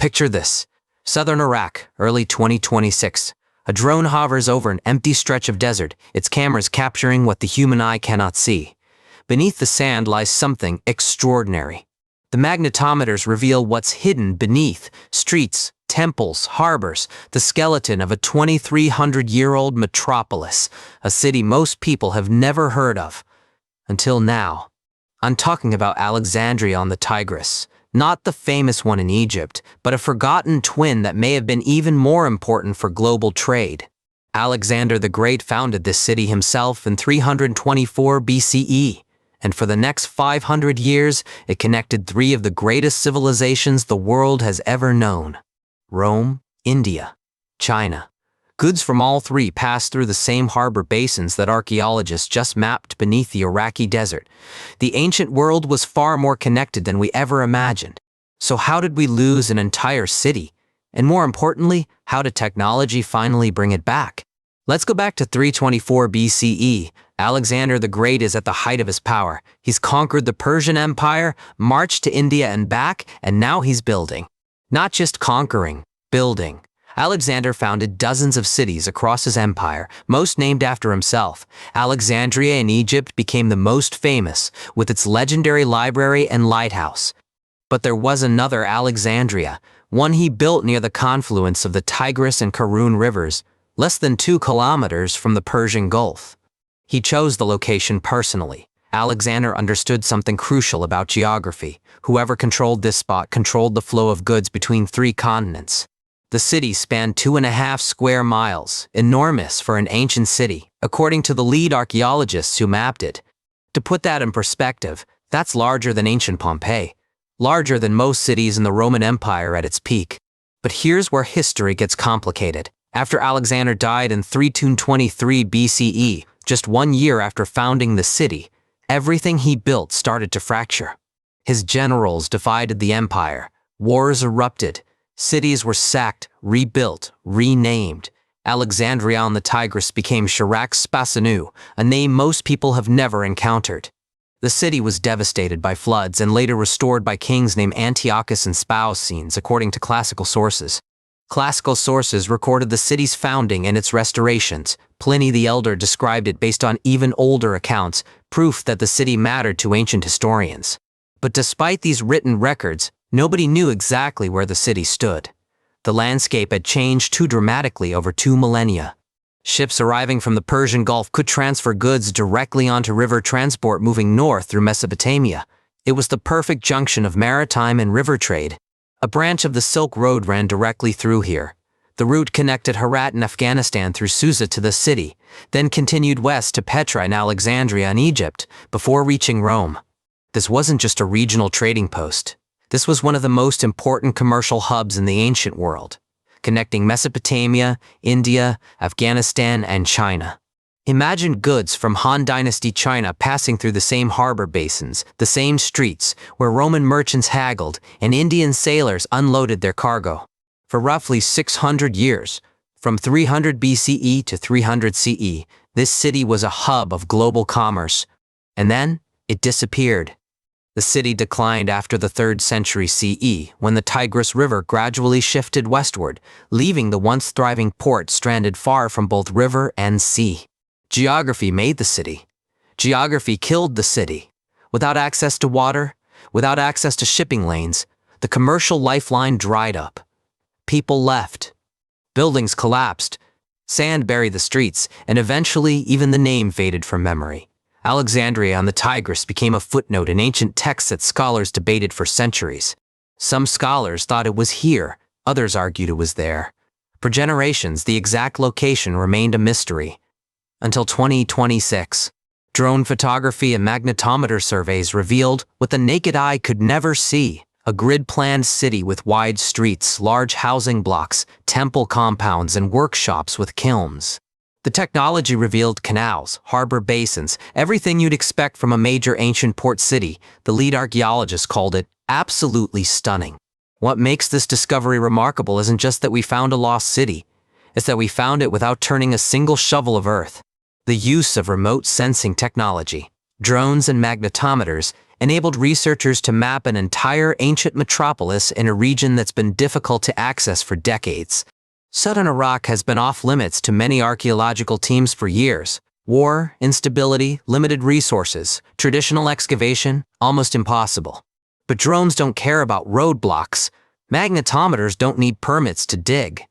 Picture this. Southern Iraq, early 2026. A drone hovers over an empty stretch of desert, its cameras capturing what the human eye cannot see. Beneath the sand lies something extraordinary. The magnetometers reveal what's hidden beneath: streets, temples, harbors, the skeleton of a 2,300-year-old metropolis, a city most people have never heard of. Until now. I'm talking about Alexandria on the Tigris. Not the famous one in Egypt, but a forgotten twin that may have been even more important for global trade. Alexander the Great founded this city himself in 324 BCE. And for the next 500 years, it connected three of the greatest civilizations the world has ever known: Rome, India, China. Goods from all three passed through the same harbor basins that archaeologists just mapped beneath the Iraqi desert. The ancient world was far more connected than we ever imagined. So how did we lose an entire city? And more importantly, how did technology finally bring it back? Let's go back to 324 BCE. Alexander the Great is at the height of his power. He's conquered the Persian Empire, marched to India and back, and now he's building. Not just conquering, building. Alexander founded dozens of cities across his empire, most named after himself. Alexandria in Egypt became the most famous, with its legendary library and lighthouse. But there was another Alexandria, one he built near the confluence of the Tigris and Karun rivers, less than 2 kilometers from the Persian Gulf. He chose the location personally. Alexander understood something crucial about geography. Whoever controlled this spot controlled the flow of goods between 3 continents. The city spanned 2.5 square miles, enormous for an ancient city, according to the lead archaeologists who mapped it. To put that in perspective, that's larger than ancient Pompeii, larger than most cities in the Roman Empire at its peak. But here's where history gets complicated. After Alexander died in 323 BCE, just 1 year after founding the city, everything he built started to fracture. His generals divided the empire. Wars erupted. Cities were sacked, rebuilt, renamed. Alexandria on the Tigris became Charax Spasinou, a name most people have never encountered. The city was devastated by floods and later restored by kings named Antiochus and Spasinou, according to classical sources. Classical sources recorded the city's founding and its restorations. Pliny the Elder described it based on even older accounts, proof that the city mattered to ancient historians. But despite these written records, nobody knew exactly where the city stood. The landscape had changed too dramatically over 2 millennia. Ships arriving from the Persian Gulf could transfer goods directly onto river transport moving north through Mesopotamia. It was the perfect junction of maritime and river trade. A branch of the Silk Road ran directly through here. The route connected Herat in Afghanistan through Susa to the city, then continued west to Petra in Alexandria in Egypt, before reaching Rome. This wasn't just a regional trading post. This was one of the most important commercial hubs in the ancient world, connecting Mesopotamia, India, Afghanistan, and China. Imagine goods from Han Dynasty China passing through the same harbor basins, the same streets where Roman merchants haggled and Indian sailors unloaded their cargo. For roughly 600 years, from 300 BCE to 300 CE, this city was a hub of global commerce. And then, it disappeared. The city declined after the 3rd century CE, when the Tigris River gradually shifted westward, leaving the once thriving port stranded far from both river and sea. Geography made the city. Geography killed the city. Without access to water, without access to shipping lanes, the commercial lifeline dried up. People left. Buildings collapsed. Sand buried the streets, and eventually even the name faded from memory. Alexandria on the Tigris became a footnote in ancient texts that scholars debated for centuries. Some scholars thought it was here, others argued it was there. For generations, the exact location remained a mystery. Until 2026, drone photography and magnetometer surveys revealed what the naked eye could never see: a grid-planned city with wide streets, large housing blocks, temple compounds, and workshops with kilns. The technology revealed canals, harbor basins, everything you'd expect from a major ancient port city. The lead archaeologist called it absolutely stunning. What makes this discovery remarkable isn't just that we found a lost city, it's that we found it without turning a single shovel of earth. The use of remote sensing technology. Drones and magnetometers enabled researchers to map an entire ancient metropolis in a region that's been difficult to access for decades. Southern Iraq has been off-limits to many archaeological teams for years. War, instability, limited resources, traditional excavation, almost impossible. But drones don't care about roadblocks. Magnetometers don't need permits to dig.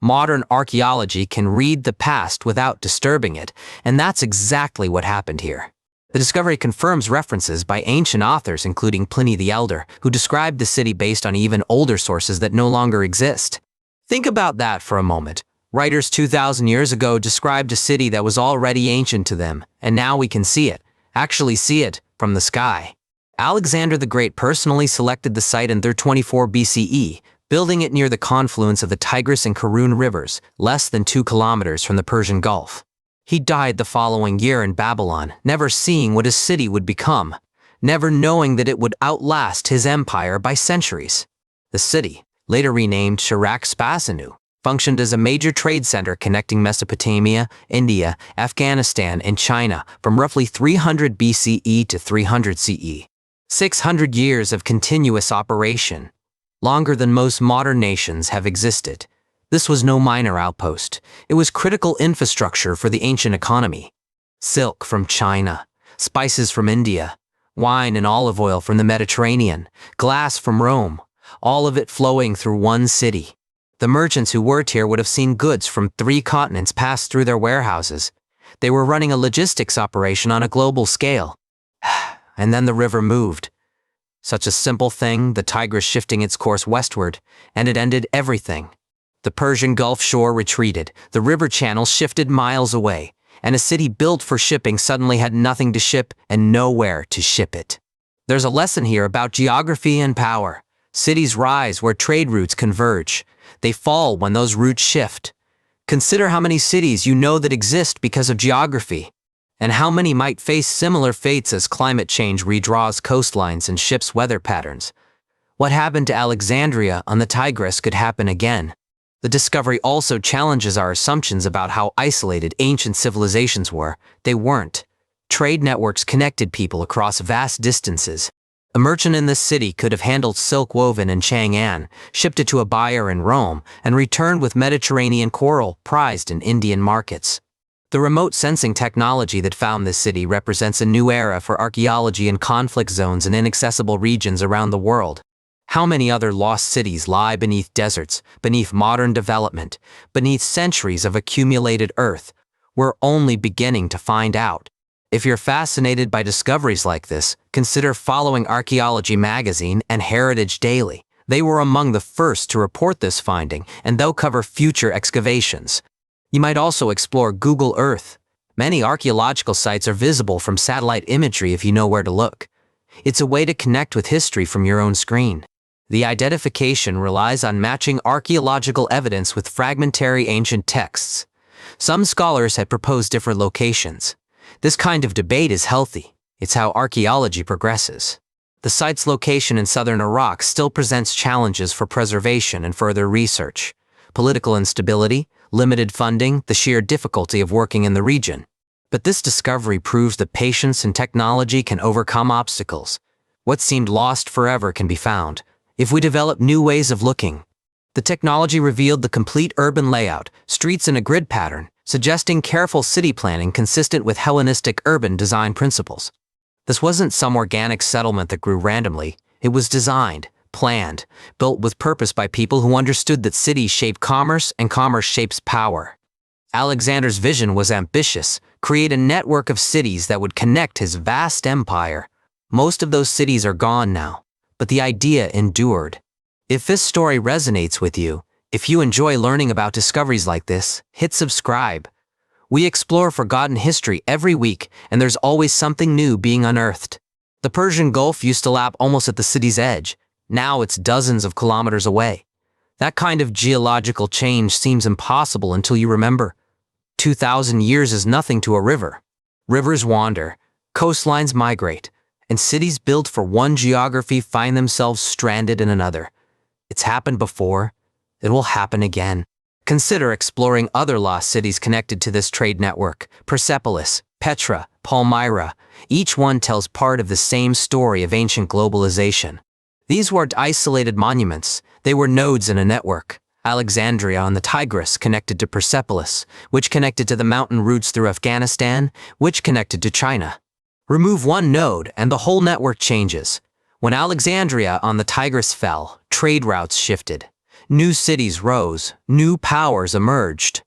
Modern archaeology can read the past without disturbing it, and that's exactly what happened here. The discovery confirms references by ancient authors including Pliny the Elder, who described the city based on even older sources that no longer exist. Think about that for a moment. Writers 2,000 years ago described a city that was already ancient to them, and now we can see it, actually see it, from the sky. Alexander the Great personally selected the site in 324 BCE, building it near the confluence of the Tigris and Karun rivers, less than 2 kilometers from the Persian Gulf. He died the following year in Babylon, never seeing what his city would become, never knowing that it would outlast his empire by centuries. The city, later renamed Charax Spasinou, functioned as a major trade center connecting Mesopotamia, India, Afghanistan, and China from roughly 300 BCE to 300 CE. 600 years of continuous operation, longer than most modern nations have existed. This was no minor outpost. It was critical infrastructure for the ancient economy. Silk from China, spices from India, wine and olive oil from the Mediterranean, glass from Rome, all of it flowing through one city. The merchants who worked here would have seen goods from 3 continents pass through their warehouses. They were running a logistics operation on a global scale. And then the river moved. Such a simple thing, the Tigris shifting its course westward, and it ended everything. The Persian Gulf shore retreated, the river channel shifted miles away, and a city built for shipping suddenly had nothing to ship and nowhere to ship it. There's a lesson here about geography and power. Cities rise where trade routes converge. They fall when those routes shift. Consider how many cities you know that exist because of geography, and how many might face similar fates as climate change redraws coastlines and shifts weather patterns. What happened to Alexandria on the Tigris could happen again. The discovery also challenges our assumptions about how isolated ancient civilizations were. They weren't. Trade networks connected people across vast distances. A merchant in this city could have handled silk woven in Chang'an, shipped it to a buyer in Rome, and returned with Mediterranean coral prized in Indian markets. The remote sensing technology that found this city represents a new era for archaeology in conflict zones and inaccessible regions around the world. How many other lost cities lie beneath deserts, beneath modern development, beneath centuries of accumulated earth? We're only beginning to find out. If you're fascinated by discoveries like this, consider following Archaeology Magazine and Heritage Daily. They were among the first to report this finding, and they'll cover future excavations. You might also explore Google Earth. Many archaeological sites are visible from satellite imagery if you know where to look. It's a way to connect with history from your own screen. The identification relies on matching archaeological evidence with fragmentary ancient texts. Some scholars had proposed different locations. This kind of debate is healthy. It's how archaeology progresses. The site's location in southern Iraq still presents challenges for preservation and further research. Political instability, limited funding, the sheer difficulty of working in the region. But this discovery proves that patience and technology can overcome obstacles. What seemed lost forever can be found if we develop new ways of looking. The technology revealed the complete urban layout, streets in a grid pattern, suggesting careful city planning consistent with Hellenistic urban design principles. This wasn't some organic settlement that grew randomly. It was designed, planned, built with purpose by people who understood that cities shape commerce and commerce shapes power. Alexander's vision was ambitious: create a network of cities that would connect his vast empire. Most of those cities are gone now, but the idea endured. If this story resonates with you, if you enjoy learning about discoveries like this, hit subscribe. We explore forgotten history every week, and there's always something new being unearthed. The Persian Gulf used to lap almost at the city's edge. Now it's dozens of kilometers away. That kind of geological change seems impossible until you remember. 2,000 years is nothing to a river. Rivers wander, coastlines migrate, and cities built for one geography find themselves stranded in another. It's happened before. It will happen again. Consider exploring other lost cities connected to this trade network: Persepolis, Petra, Palmyra, each one tells part of the same story of ancient globalization. These weren't isolated monuments, they were nodes in a network. Alexandria on the Tigris connected to Persepolis, which connected to the mountain routes through Afghanistan, which connected to China. Remove one node and the whole network changes. When Alexandria on the Tigris fell, trade routes shifted. New cities rose, new powers emerged.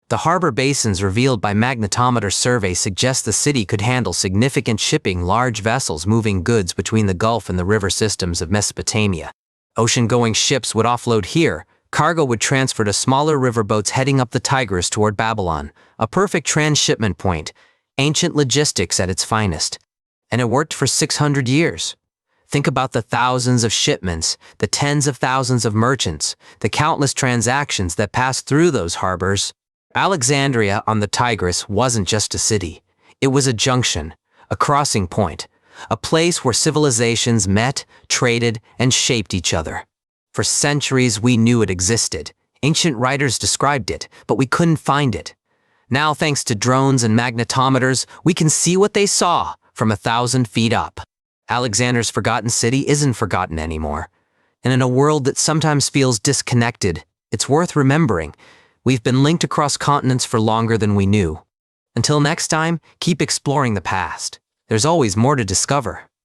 The harbor basins revealed by magnetometer survey suggest the city could handle significant shipping, large vessels moving goods between the Gulf and the river systems of Mesopotamia. Ocean-going ships would offload here. Cargo would transfer to smaller riverboats heading up the Tigris toward Babylon, a perfect transshipment point, ancient logistics at its finest. And it worked for 600 years. Think about the thousands of shipments, the tens of thousands of merchants, the countless transactions that passed through those harbors. Alexandria on the Tigris wasn't just a city. It was a junction, a crossing point, a place where civilizations met, traded, and shaped each other. For centuries, we knew it existed. Ancient writers described it, but we couldn't find it. Now, thanks to drones and magnetometers, we can see what they saw from 1,000 feet up. Alexander's forgotten city isn't forgotten anymore. And in a world that sometimes feels disconnected, it's worth remembering. We've been linked across continents for longer than we knew. Until next time, keep exploring the past. There's always more to discover.